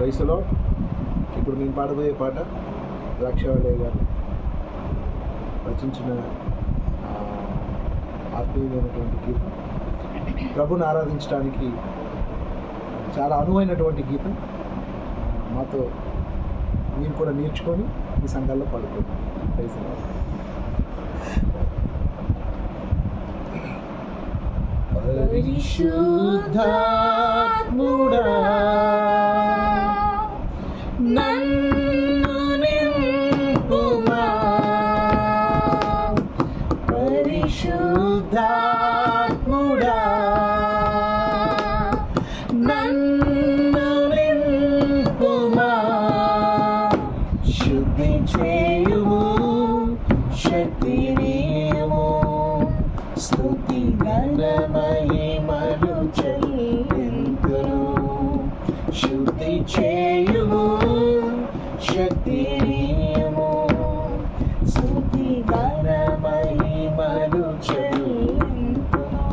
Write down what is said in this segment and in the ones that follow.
వయసులో ఇప్పుడు నేను పాడబోయే పాట ద్రాక్షావళి గారు రచించిన ఆత్మీయమైనటువంటి గీతం, ప్రభుని ఆరాధించడానికి చాలా అనువైనటువంటి గీతం. మాతో మీరు కూడా నేర్చుకొని మీ సంఘాల్లో పాడుకోండి. పరిశుద్ధాత్ముడా నన్ను నింపుమా, పరిశుద్ధాత్ముడా నన్ను నింపుమా, శుద్ధి చేయుము శక్తినియుము, స్తుతి ఘన మహిమలు చెల్లింతును. శుద్ధి చేయుము శక్తినియుము, స్తుతి ఘన మహిమలు చెల్లింతును.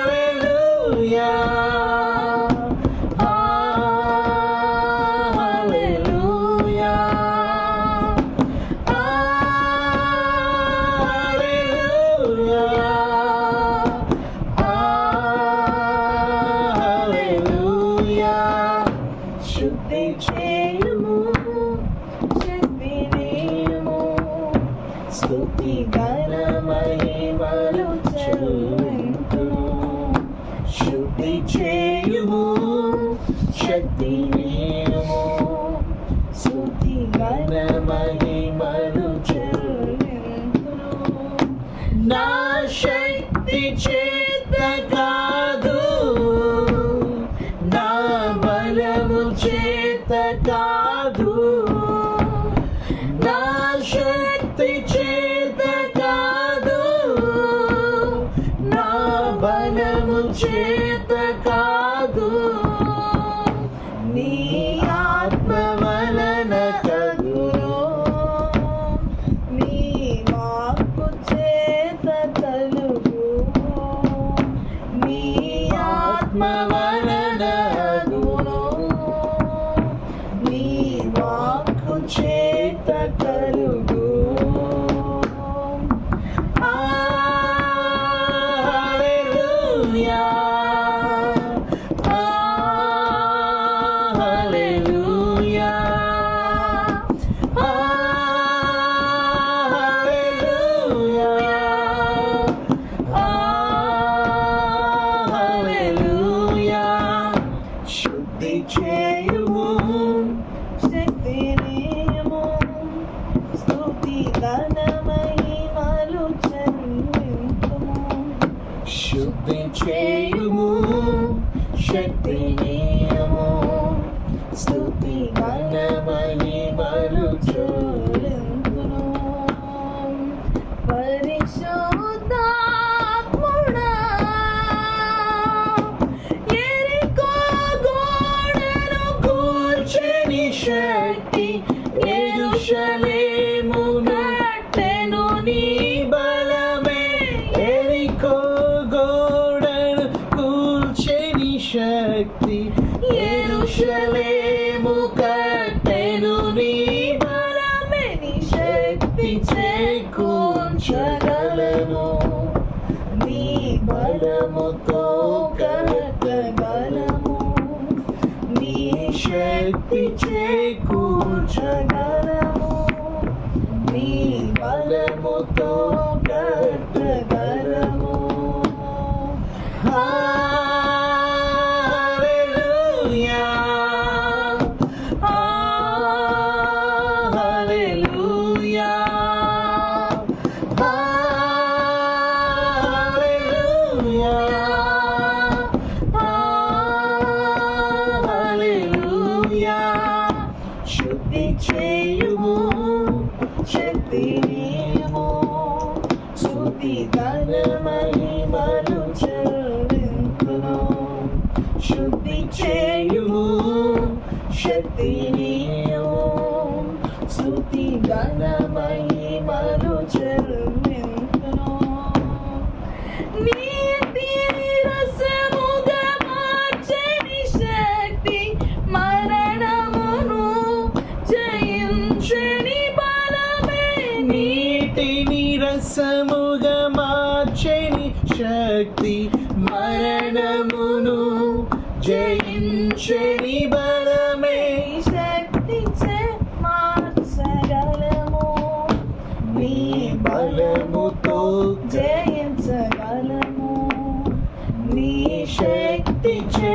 హల్లెలూయా శుద్ధి చేయుము శక్తినియుము, స్తుతి ఘన మహిమలు చెల్లింతును. శుద్ధి చేయుము శక్తినియుము, స్తుతి ఘన మహిమలు చెల్లింతును. నా శక్తి చేత కాదు, నా బలము చేత కాదు, నా శక్తి చేత కాదు, నా బలము చేత కాదు, నీ ఆత్మ వలన కలుగును, నీ వాక్కు చేత కలుగు, నీ ఆత్మ వలన కలుగును, నీ వాక్కు చేత కలుగు. హల్లెలూయా హల్లెలూయా హల్లెలూయా హల్లెలూయా. శుద్ధి చేయుము శక్తినియుము, స్తుతి ఘన మహిమలు చెల్లింతుము. శుద్ధి చేయుము శక్తినియుము, స్తుతి ఘన మహిమలు చెల్లింతును. పరిశుద్ధాత్ముడా యెరికో గోడను కూల్చెని శక్తి, యెరూషలేమును కట్టెను నీ బలమే. యెరికో గోడను కూల్చెని శక్తి, యెరూషలేము కట్టెను నీ బలమే. నీ శక్తి చేకూర్చగలను, నీ బలముతో కట్టగలము, నీ శక్తి చేకూర్చగలము, నీ బలముతో కట్టగలము. హల్లెలూయా హల్లెలూయా హల్లెలూయా హల్లెలూయా. శుద్ధి చేయుము శక్తినియుము, స్తుతి ఘన మహిమలు చెల్లింతును. శుద్ధి చేయుము శక్తినియుము, స్తుతి ఘన మహిమలు చెల్లింతును. నీతి రసముగా మరణమును జయించని బలమే శక్తిచే మార్చగలము నీ బలముతో జయించగలము నీ శక్తిచే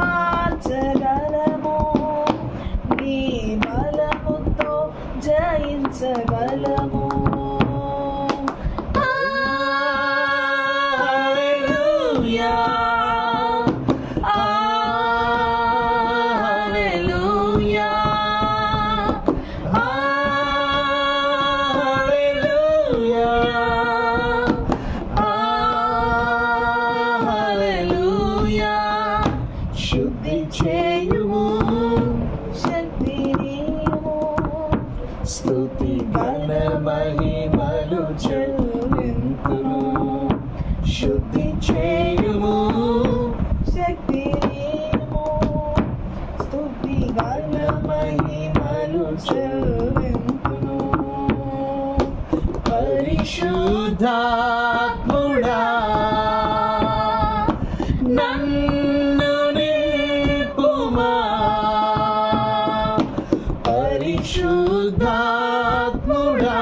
మార్చగలము నీ బలముతో జయించగలము శుద్ధి చేయుము శక్తి నీవు స్తుతి ఘన మహిమలు చెల్లింతును శుద్ధి చేయుము శక్తి నీవు స్తుతి ఘన మహిమలు చెల్లింతును పరిశుద్ధాత్ముడా నన్ను నింపుమా పరిశుద్ధాత్ముడా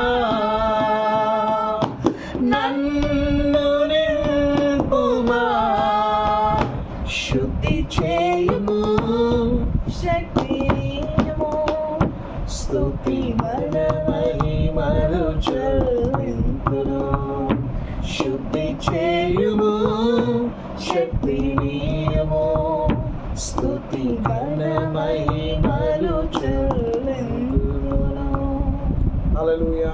నన్ను నింపుమా శుద్ధి చేయుము శక్తి నీవు స్తుతి ఘన మహిమలు చెల్లింతును శుద్ధి చేయుము శక్తి నీవు స్తుతి ఘన మహిమలు చెల్లింతును హల్లెలూయా.